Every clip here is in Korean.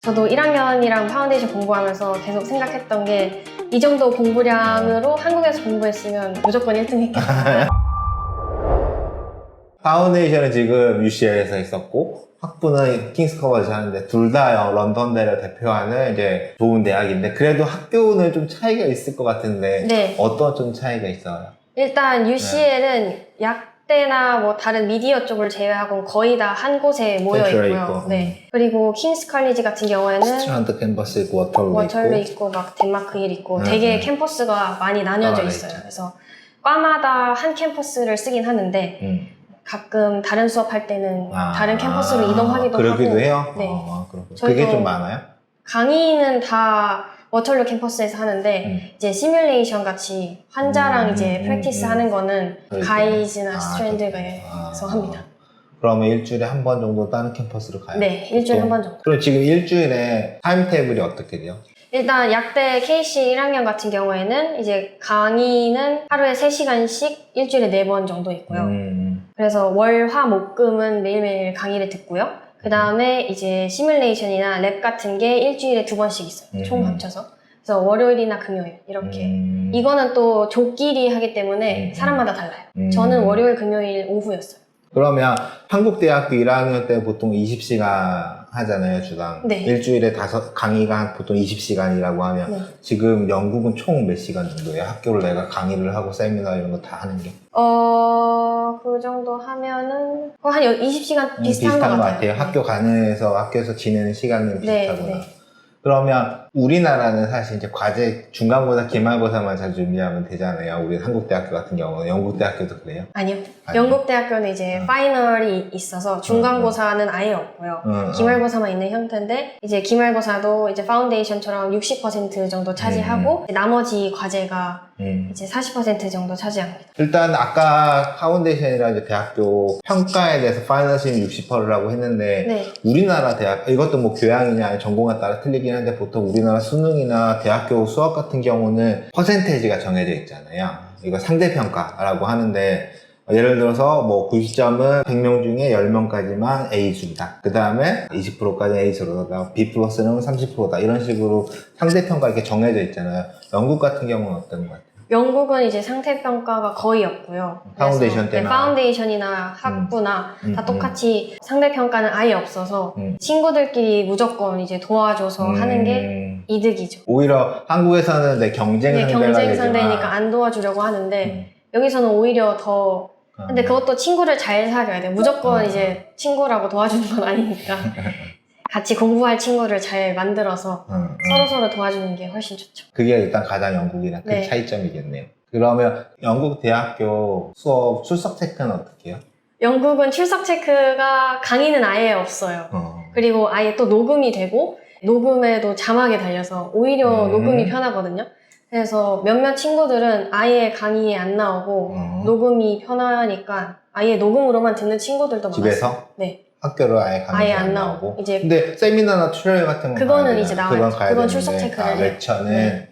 저도 1학년이랑 파운데이션 공부하면서 계속 생각했던 게 이 정도 공부량으로 한국에서 공부했으면 무조건 1등 했겠다. 파운데이션은 지금 UCL에서 했었고 학부는 킹스 커버에서 하는데 둘 다 런던대를 대표하는 이제 좋은 대학인데 그래도 학교는 좀 차이가 있을 것 같은데 네. 어떤 좀 차이가 있어요? 일단 UCL은 약대나 뭐 다른 미디어 쪽을 제외하고 거의 다 한 곳에 모여 센트럴 있고요. 있고. 네. 그리고 킹스 컬리지 같은 경우에는 스트란드 캠퍼스 있고 워털루 있고 막 덴마크 힐 있고 네, 되게 네. 캠퍼스가 많이 나뉘어져 나눠져 있어요. 있죠. 그래서 과마다 한 캠퍼스를 쓰긴 하는데 가끔 다른 수업할 때는 다른 캠퍼스로 이동하기도 그러기도 하고. 해요? 네. 그렇구나. 저희도- 그게 좀 많아요? 강의는 다 워털루 캠퍼스에서 하는데 이제 시뮬레이션 같이 환자랑 이제 프랙티스 하는 거는 그렇구나. 가이즈나 아, 스트랜드에서 합니다. 그러면 일주일에 한 번 정도 다른 캠퍼스로 가요? 네, 일주일에 보통? 한 번 정도. 그럼 지금 일주일에 타임테이블이 어떻게 돼요? 일단 약대 KC 1학년 같은 경우에는 이제 강의는 하루에 3시간씩 일주일에 4번 정도 있고요. 그래서 월, 화, 목, 금은 매일매일 강의를 듣고요. 그 다음에 이제 시뮬레이션이나 랩 같은 게 일주일에 2번씩 있어요. 총 합쳐서. 그래서 월요일이나 금요일 이렇게. 이거는 또 조끼리 하기 때문에 사람마다 달라요. 저는 월요일, 금요일 오후였어요. 그러면 한국 대학교 1학년 때 보통 20시간 하잖아요, 주당. 네. 일주일에 강의가 보통 20시간이라고 하면 네. 지금 영국은 총 몇 시간 정도예요? 학교를 내가 강의를 하고 세미나 이런 거 다 하는 게? 그 정도 하면은 거의 한 20시간 비슷한 것 같아요. 학교에서 지내는 시간은 네, 비슷하구나. 네. 그러면 우리나라는 사실 이제 과제 중간고사, 기말고사만 잘 준비하면 되잖아요. 우리 한국 대학교 같은 경우는. 영국 대학교도 그래요? 아니요. 아니요. 영국 대학교는 이제 파이널이 있어서 중간고사는 아예 없고요. 기말고사만 있는 형태인데 이제 기말고사도 이제 파운데이션처럼 60% 정도 차지하고 나머지 과제가 이제 40% 정도 차지합니다. 일단 아까 파운데이션이랑 이제 대학교 평가에 대해서 파이널 시험 60%라고 했는데 네. 우리나라 대학 이것도 뭐 교양이냐 아니 전공에 따라 틀리긴 한데 보통 우리나라 수능이나 대학교 수학 같은 경우는 퍼센테이지가 정해져 있잖아요. 이거 상대평가라고 하는데 예를 들어서 뭐 90점은 100명 중에 10명까지만 A수다. 그 다음에 20%까지 A수로다. B 플러스는 30%다. 이런 식으로 상대평가 이렇게 정해져 있잖아요. 영국 같은 경우는 어떤 것 같아요? 영국은 이제 상대평가가 거의 없고요. 파운데이션 그래서 때만. 파운데이션이나 학부나 다 똑같이 상대평가는 아예 없어서 친구들끼리 무조건 이제 도와줘서 하는 게 이득이죠. 오히려 한국에서는 내 경쟁 네, 상대가 경쟁 되지만 상대니까 안 도와주려고 하는데 여기서는 오히려 더 근데 그것도 친구를 잘 사귀어야 돼요. 무조건 이제 친구라고 도와주는 건 아니니까 같이 공부할 친구를 잘 만들어서 서로서로 도와주는 게 훨씬 좋죠. 그게 일단 가장 영국이랑 큰 네. 차이점이겠네요. 그러면 영국 대학교 수업 출석 체크는 어떻게 해요? 영국은 출석 체크가 강의는 아예 없어요. 그리고 아예 또 녹음이 되고 녹음에도 자막이 달려서 오히려 녹음이 편하거든요. 그래서 몇몇 친구들은 아예 강의에 안 나오고 녹음이 편하니까 아예 녹음으로만 듣는 친구들도 많았어요. 집에서? 네. 학교를 아예 아예 안 안 나오고. 나오고. 이제 근데 세미나나 튜토리얼 같은 건 그거는 가야 이제 되잖아요. 나와야죠. 가야 그건 되는데, 출석 체크를 해요. 렉처는 네.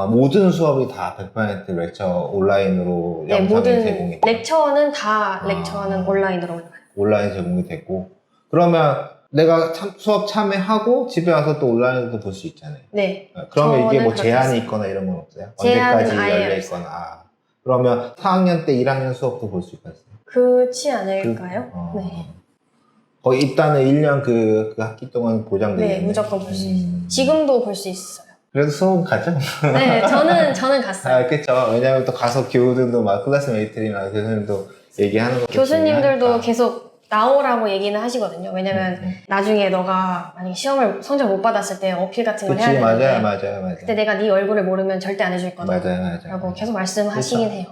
모든 수업이 다 100% 렉처 온라인으로 네, 영상이 모든 제공이 돼요. 렉처는 다 렉처는 온라인으로 올라가요. 온라인 제공이 되고 그러면 내가 수업 참여하고 집에 와서 또 온라인으로 볼 수 있잖아요. 네. 그러면 이게 저는 뭐 그렇게 제한이 했어요. 있거나 이런 건 없어요? 제한은 언제까지 아예 열려 없어요. 있거나. 그러면 4학년 때 1학년 수업도 볼 수 있겠어요? 그렇지 않을까요? 네. 거의 일단은 1년 그 학기 동안 보장되겠네. 네, 무조건 볼 수 있어요. 지금도 볼 수 있어요. 그래도 수업 가죠? 네, 저는 갔어요. 그렇죠. 왜냐면 또 가서 교우들도 막 클래스메이트나 교수님도 얘기하는 거 교수님들도 계속 나오라고 얘기는 하시거든요. 왜냐면 나중에 너가 만약에 시험을 성적 못 받았을 때 어필 같은 걸 해야 그치, 되는데 맞아요. 그때 내가 네 얼굴을 모르면 절대 안 해줄 거다 맞아요. 라고 계속 말씀하시긴 그렇죠. 해요.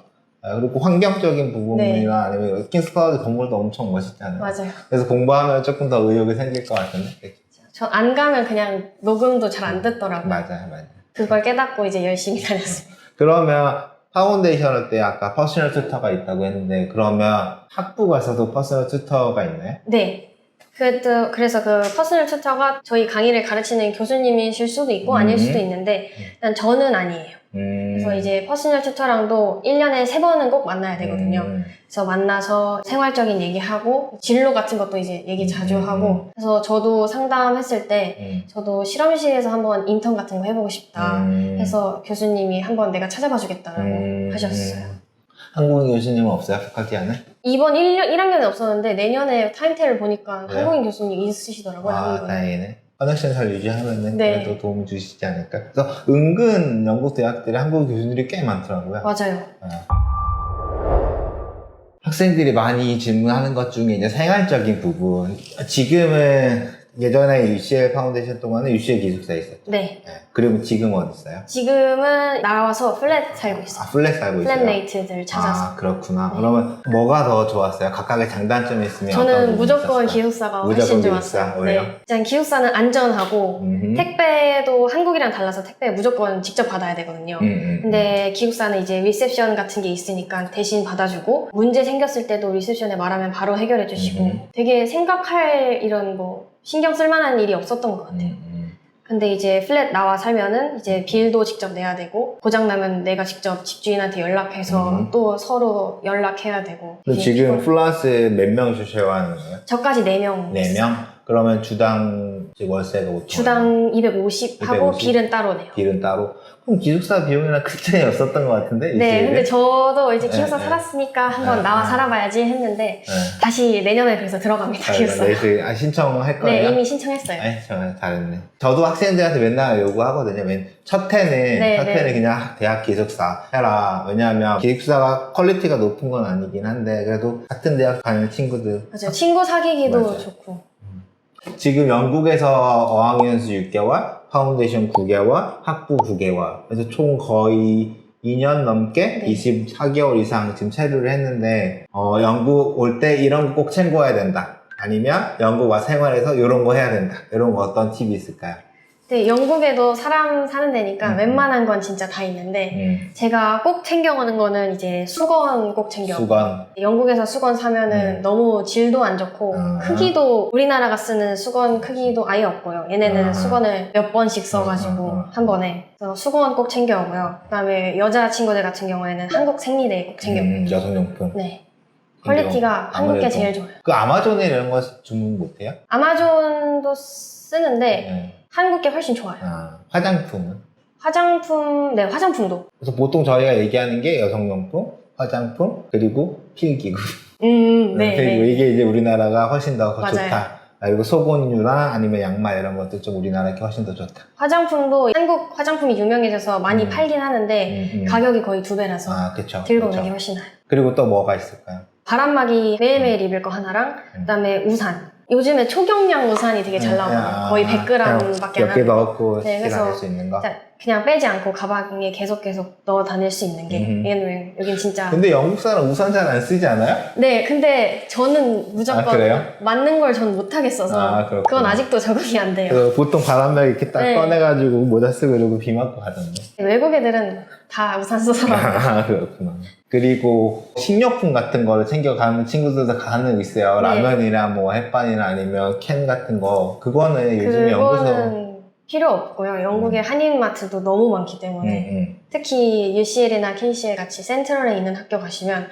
그리고 환경적인 부분이나 네. 아니면 킹스 college 건물도 엄청 멋있잖아요. 맞아요. 그래서 공부하면 조금 더 의욕이 생길 것 같은데. 저 안 가면 그냥 녹음도 잘 안 듣더라고요. 맞아요. 그걸 깨닫고 이제 열심히 다녔어요. 그러면 파운데이션 할 때 아까 퍼스널 튜터가 있다고 했는데 그러면 학부 가서도 퍼스널 튜터가 있나요? 네. 그래서 그 퍼스널 튜터가 저희 강의를 가르치는 교수님이실 수도 있고 아닐 수도 있는데 일단 저는 아니에요. 그래서 이제 퍼스널 튜터랑도 1년에 3번은 꼭 만나야 되거든요. 그래서 만나서 생활적인 얘기하고 진로 같은 것도 이제 얘기 자주 하고 그래서 저도 상담했을 때 저도 실험실에서 한번 인턴 같은 거 해보고 싶다 해서 교수님이 한번 내가 찾아봐 주겠다라고 하셨어요. 한국인 교수님은 없어요? 파컬티 안에? 이번 1학년에 없었는데 내년에 타임테이블 보니까 그래요? 한국인 교수님 있으시더라고요. 아, 한국인. 다행이네. 커넥션 잘 유지하면은 네. 그래도 도움 주시지 않을까. 그래서 은근 영국 대학들에 한국 교수들이 꽤 많더라고요. 맞아요. 학생들이 많이 질문하는 것 중에 이제 생활적인 부분. 지금은 예전에 UCL 파운데이션 동안은 UCL 기숙사에 있었죠. 네. 그리고 지금 어디 있어요? 지금은 나와서 플랫 살고 아, 있어요. 플랫 살고 있어요? 플랫메이트들 찾아서. 아, 그렇구나. 네. 그러면 뭐가 더 좋았어요? 각각의 장단점이 있으면 어떤 저는 부분이 무조건 있었어요? 기숙사가 무조건 훨씬 기숙사? 좋았어요. 왜요? 네. 일단 기숙사는 안전하고 택배도 한국이랑 달라서 택배 무조건 직접 받아야 되거든요. 근데 기숙사는 이제 리셉션 같은 게 있으니까 대신 받아주고 문제 생겼을 때도 리셉션에 말하면 바로 해결해 주시고 되게 생각할 이런 뭐 신경 쓸 만한 일이 없었던 것 같아요. 근데 이제 플랫 나와 살면은 이제 빌도 직접 내야 되고 고장나면 내가 직접 집주인한테 연락해서 또 서로 연락해야 되고. 근데 지금 플러스 몇 명이서 쉐어하는 거예요? 저까지 4명. 4명? 그러면 주당 월세가 5천 주당 250 하고 250? 빌은 따로 내요. 빌은 따로? 그럼 기숙사 비용이랑 큰 차이 없었던 것 같은데? 네, UCL 은? 근데 저도 이제 기숙사 네, 살았으니까 한번 네, 나와 네. 살아봐야지 했는데 내년에 그래서 들어갑니다. 기숙사. 신청할 거예요? 네, 이미 신청했어요. 네, 잘했네. 저도 학생들한테 맨날 요구하거든요. 첫 해는 그냥 대학 기숙사 해라. 왜냐하면 기숙사가 퀄리티가 높은 건 아니긴 한데 그래도 같은 대학 다니는 친구들 맞아요. 친구 사귀기도 맞아요. 좋고. 지금 영국에서 어학연수 6개월, 파운데이션 9개월, 학부 9개월 그래서 총 거의 2년 넘게 네. 24개월 이상 지금 체류를 했는데 영국 올 때 이런 거 꼭 챙겨야 된다. 아니면 영국 와 생활해서 이런 거 해야 된다. 이런 거 어떤 팁이 있을까요? 네, 영국에도 사람 사는 데니까 웬만한 건 진짜 다 있는데 제가 꼭 챙겨가는 거는 이제 수건 꼭 챙겨. 수건. 영국에서 수건 사면은 너무 질도 안 좋고 크기도 우리나라가 쓰는 수건 크기도 아예 없고요. 얘네는 수건을 몇 번씩 써가지고 한 번에. 그래서 수건 꼭 챙겨오고요. 그다음에 여자 친구들 같은 경우에는 한국 생리대 꼭 챙겨오고요. 여성용품. 네. 퀄리티가 한국 게 제일 좋아요. 그 아마존에 이런 거 주문 못해요? 아마존도 쓰는데 한국 게 훨씬 좋아요. 화장품은? 화장품, 네, 화장품도. 그래서 보통 저희가 얘기하는 게 여성용품, 화장품, 그리고 필기구. 네. 그리고 이게 이제 우리나라가 훨씬 더 맞아요. 좋다. 그리고 속옷류랑 아니면 양말 이런 것들 좀 우리나라가 훨씬 더 좋다. 화장품도 한국 화장품이 유명해져서 많이 팔긴 하는데 가격이 거의 2배라서 그쵸. 들고 오는 게 훨씬 나아요. 그리고 또 뭐가 있을까요? 바람막이 매일매일 입을 거 하나랑 그다음에 우산. 요즘에 초경량 우산이 되게 잘 나오거든요. 거의 100g밖에 안 몇 개 하는 넣고 네, 쉽게 다닐 그래서 수 있는 거. 그냥 빼지 않고 가방에 계속 넣어 다닐 수 있는 게 얘는 여긴 진짜 근데 영국 사람 우산 잘 안 쓰지 않아요? 네, 근데 저는 무조건 그래요? 맞는 걸 전 못하겠어서 그렇구나. 그건 아직도 적응이 안 돼요. 그 보통 바람막이 이렇게 딱 네. 꺼내가지고 모자 쓰고 이러고 비 맞고 가던데. 외국 애들은 다 우산 쓰더라고요. 그렇구나. 그리고 식료품 같은 거를 챙겨가는 친구들도 가는 있어요. 네. 라면이나 뭐 햇반이나 아니면 캔 같은 거. 그거는 요즘에 영국에서 그거는 필요 없고요. 영국의 한인마트도 너무 많기 때문에 특히 UCL이나 KCL 같이 센트럴에 있는 학교 가시면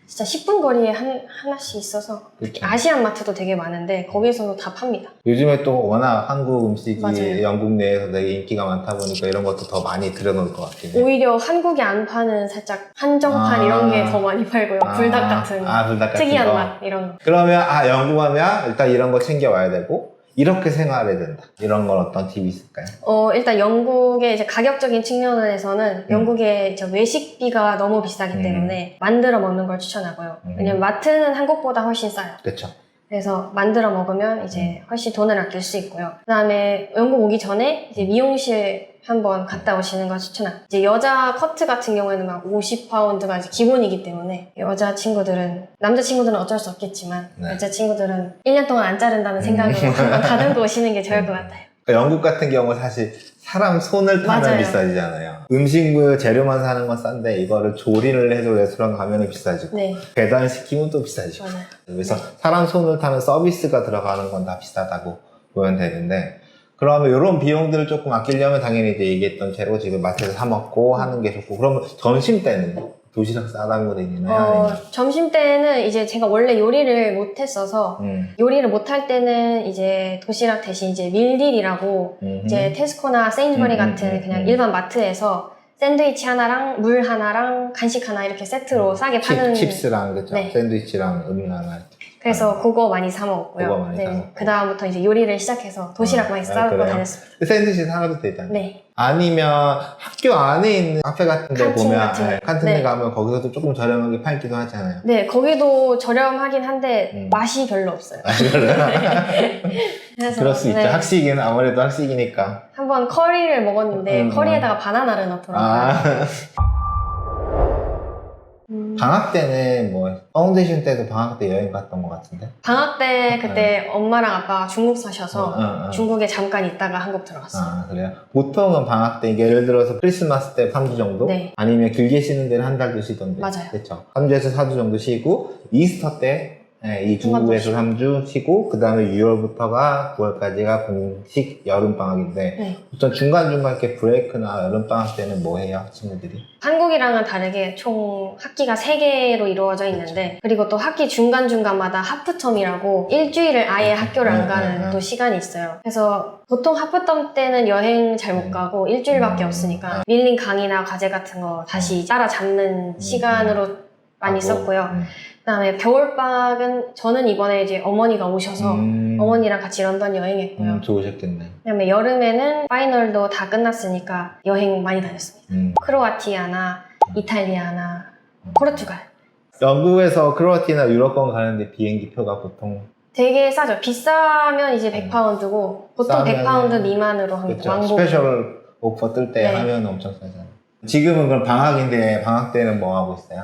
진짜 10분 거리에 하나씩 있어서 그쵸. 아시안 마트도 되게 많은데 거기서도 다 팝니다. 요즘에 또 워낙 한국 음식이 맞아요. 영국 내에서 되게 인기가 많다 보니까 이런 것도 더 많이 들여놓을 것 같긴 해요. 오히려 한국에 안 파는 살짝 한정판 이런 게 더 많이 팔고요. 불닭 같은 불닭 같은 특이한 거. 맛 이런 거. 그러면 영국 하면 일단 이런 거 챙겨와야 되고 이렇게 생활해야 된다. 이런 건 어떤 팁이 있을까요? 일단 영국의 이제 가격적인 측면에서는 영국의 저 외식비가 너무 비싸기 때문에 만들어 먹는 걸 추천하고요. 왜냐면 마트는 한국보다 훨씬 싸요. 그렇죠. 그래서 만들어 먹으면 이제 훨씬 돈을 아낄 수 있고요. 그 다음에 영국 오기 전에 이제 미용실 한번 갔다 오시는 걸 추천합니다. 이제 여자 커트 같은 경우에는 막 50파운드가 이제 기본이기 때문에 남자 친구들은 어쩔 수 없겠지만 여자 친구들은 1년 동안 안 자른다는 생각으로 한번 다듬고 오시는 게 좋을 것 같아요. 영국 같은 경우 사실 사람 손을 타면 맞아요. 비싸지잖아요. 음식물 재료만 사는 건 싼데 이거를 조리를 해서 레스토랑 가면 비싸지고 네, 배달시키면 또 비싸지고 맞아요. 그래서 사람 손을 타는 서비스가 들어가는 건 다 비싸다고 보면 되는데 그러면 이런 비용들을 조금 아끼려면 당연히 이제 얘기했던 채로 지금 마트에서 사 먹고 하는 게 좋고 그러면 점심 때는 도시락 싸다고 다니나요? 점심 때는 이제 제가 원래 요리를 못 했어서 요리를 못 할 때는 이제 도시락 대신 이제 밀딜이라고 이제 테스코나 세인즈버리 같은 그냥 일반 마트에서 샌드위치 하나랑 물 하나랑 간식 하나 이렇게 세트로 싸게 파는 칩스랑 그쵸? 네. 샌드위치랑 음 하나 그래서 그거 많이 사 먹었고요. 그거 많이 사 먹고. 그 다음부터 이제 요리를 시작해서 도시락 많이 싸고 그래요? 다녔습니다. 샌드위치 사가도 되잖아요. 네. 아니면 학교 안에 있는 카페 같은 데 칸틴 보면 같은 데. 칸틴에 네. 가면 거기서도 조금 저렴하게 팔기도 하잖아요. 네, 거기도 저렴하긴 한데 맛이 별로 없어요. 그래서 그럴 수 있죠. 네, 학식은 아무래도 학식이니까. 한번 커리를 먹었는데 커리에다가 바나나를 넣더라고요. 아. 방학 때는 뭐 파운데이션 때도 방학 때 여행 갔던 것 같은데. 방학 때 그때 엄마랑 아빠가 중국 사셔서 어. 중국에 잠깐 있다가 한국 들어갔어요. 아 그래요? 보통은 방학 때 예를 들어서 크리스마스 때 3주 정도? 네. 아니면 길게 쉬는 데는 한 달도 쉬던데. 맞아요. 그렇죠. 3주에서 4주 정도 쉬고 이스터 때 이 중국에서 3주 쉬고 그 다음에 6월부터가 9월까지가 공식 여름방학인데 네. 보통 중간중간 이렇게 브레이크나 여름방학 때는 뭐 해요? 친구들이? 한국이랑은 다르게 총 학기가 3개로 이루어져 있는데 그리고 또 학기 중간중간마다 하프텀이라고 일주일을 아예 학교를 안 가는 또 시간이 있어요. 그래서 보통 하프텀 때는 여행 잘 못 가고 일주일밖에 없으니까 밀린 강의나 과제 같은 거 다시 따라잡는 시간으로 많이 썼고요. 그다음에 겨울방학은 저는 이번에 이제 어머니가 오셔서 어머니랑 같이 런던 여행했고요. 좋으셨겠네. 그다음에 여름에는 파이널도 다 끝났으니까 여행 많이 다녔습니다. 크로아티아나 이탈리아나 포르투갈. 영국에서 크로아티아나 유럽권 가는데 비행기 표가 보통 되게 싸죠. 비싸면 이제 100파운드고 보통 싸면은 100파운드 미만으로 합니다. 그렇죠. 왕복. 스페셜 오퍼 뜰 때 네. 하면 엄청 싸잖아요. 지금은 그럼 방학인데 방학 때는 뭐 하고 있어요?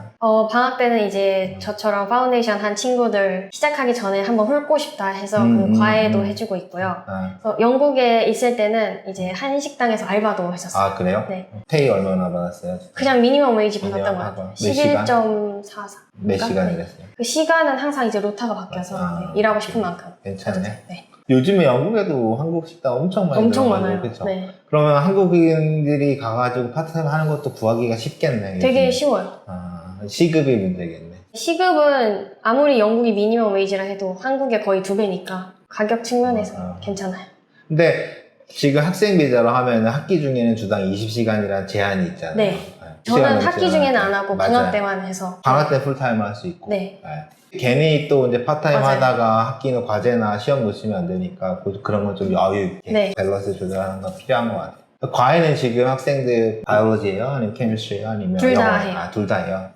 방학 때는 이제 저처럼 파운데이션 한 친구들 시작하기 전에 한번 훑고 싶다 해서 그 과외도 해주고 있고요. 그래서 영국에 있을 때는 이제 한 식당에서 알바도 했었어요. 아 그래요? 네. 페이 얼마나 받았어요? 그냥 미니멈 웨이지 받았던 것 미니멈 같아요. 하고. 몇 시간? 11.44. 몇 시간 일했어요? 그 시간은 항상 이제 로타가 바뀌어서 네, 일하고 싶은 만큼. 괜찮네. 네. 요즘에 영국에도 한국 식당 엄청 많이 엄청 들어가요. 많아요. 그쵸? 네. 그러면 한국인들이 가가지고 파트타임 하는 것도 구하기가 쉽겠네. 되게 요즘에. 쉬워요. 아, 시급이 문제겠네. 시급은 아무리 영국이 미니멈 웨이지라 해도 한국의 거의 2배니까 가격 측면에서 괜찮아요. 근데 지금 학생 비자로 하면 학기 중에는 주당 20시간이라는 제한이 있잖아요. 네. 저는 학기 중에는 안 하고 방학 때만 해서. 방학 때 풀타임 할 수 있고. 네. 괜히 또 이제 파타임 맞아요. 하다가 학기는 과제나 시험 놓치면 안 되니까 그런 건 좀 여유 있게 네. 밸런스 조절하는 건 필요한 것 같아요. 과외는 지금 학생들 바이올로지예요? 아니면 케미스트리예요? 아니면 둘 다 영어? 해요. 아, 둘 다예요?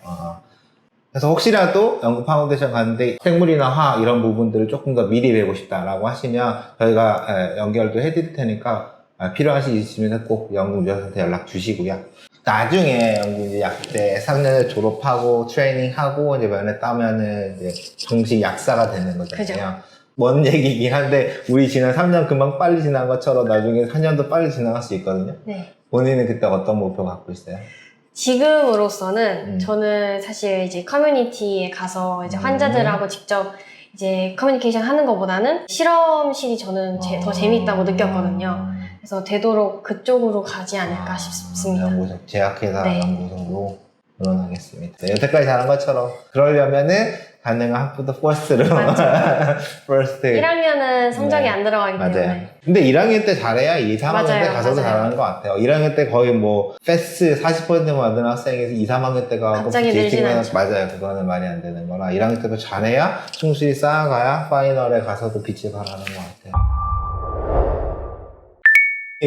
그래서 혹시라도 영국 파운데이션 가는데 생물이나 화학 이런 부분들을 조금 더 미리 배우고 싶다라고 하시면 저희가 연결도 해드릴 테니까 필요하시 있으면 꼭 영국 유학한테 연락 주시고요. 나중에 영국 이제 약대 3년을 졸업하고 트레이닝하고 이제 면허 따면은 이제 정식 약사가 되는 거잖아요. 그죠. 먼 얘기긴 한데 우리 지난 3년 금방 빨리 지난 것처럼 나중에 4년도 빨리 지나갈 수 있거든요. 네. 본인은 그때 어떤 목표 갖고 있어요? 지금으로서는 저는 사실 이제 커뮤니티에 가서 이제 환자들하고 직접 이제 커뮤니케이션 하는 것보다는 실험실이 저는 더 재밌다고 느꼈거든요. 그래서 되도록 그쪽으로 가지 않을까 싶습니다. 연구소, 제약회사 네. 연구소로 응원하겠습니다. 네, 여태까지 잘한 것처럼 그러려면은 가능한 학부도 퍼스트로 퍼스트 1학년은 성적이 네. 안 들어가기 맞아요. 때문에 근데 1학년 때 잘해야 2, 3학년 때 맞아요, 가서도 맞아요. 잘하는 것 같아요. 1학년 때 거의 뭐 패스 40% 받은 학생에서 2, 3학년 때 가고 갑자기 늘진 않죠. 맞아요. 그거는 말이 안 되는 거라 1학년 때도 잘해야 충실히 쌓아가야 파이널에 가서도 빛을 발하는 것 같아요.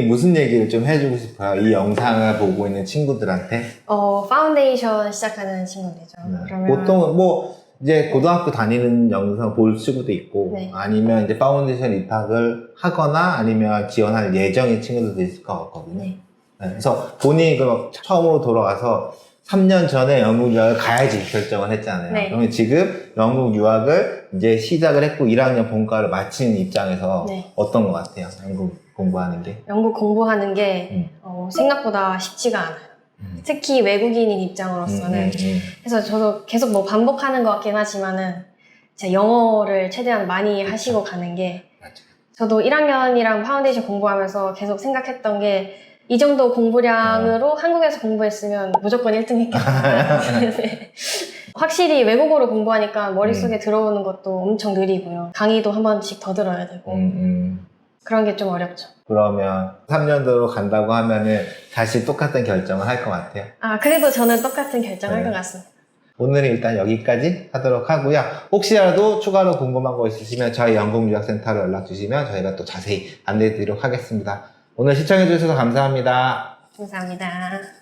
무슨 얘기를 좀 해주고 싶어요? 이 영상을 보고 있는 친구들한테. 파운데이션 시작하는 친구들이죠. 그러면 보통은 뭐 이제 고등학교 다니는 영상 볼 친구도 있고 네. 아니면 이제 파운데이션 입학을 하거나 아니면 지원할 예정인 친구들도 있을 것 같거든요. 네. 네, 그래서 본인이 그 처음으로 돌아가서 3년 전에 영국 유학을 가야지 결정을 했잖아요. 네. 그러면 지금 영국 유학을 이제 시작을 했고 1학년 본과를 마친 입장에서 네. 어떤 것 같아요? 영국 공부하는 게? 영국 공부하는 게 생각보다 쉽지가 않아요. 특히 외국인인 입장으로서는. 그래서 저도 계속 뭐 반복하는 것 같긴 하지만은 진짜 영어를 최대한 많이 그쵸. 하시고 가는 게 맞아. 저도 1학년이랑 파운데이션 공부하면서 계속 생각했던 게 이 정도 공부량으로 한국에서 공부했으면 무조건 1등 했겠다. 네. 확실히 외국어로 공부하니까 머릿속에 들어오는 것도 엄청 느리고요. 강의도 한 번씩 더 들어야 되고 그런 게 좀 어렵죠. 그러면 3년도로 간다고 하면은 다시 똑같은 결정을 할 것 같아요. 아, 그래도 저는 똑같은 결정할 것 같습니다. 오늘은 일단 여기까지 하도록 하고요. 혹시라도 추가로 궁금한 거 있으시면 저희 영국유학센터로 연락 주시면 저희가 또 자세히 안내해 드리도록 하겠습니다. 오늘 시청해 주셔서 감사합니다. 감사합니다.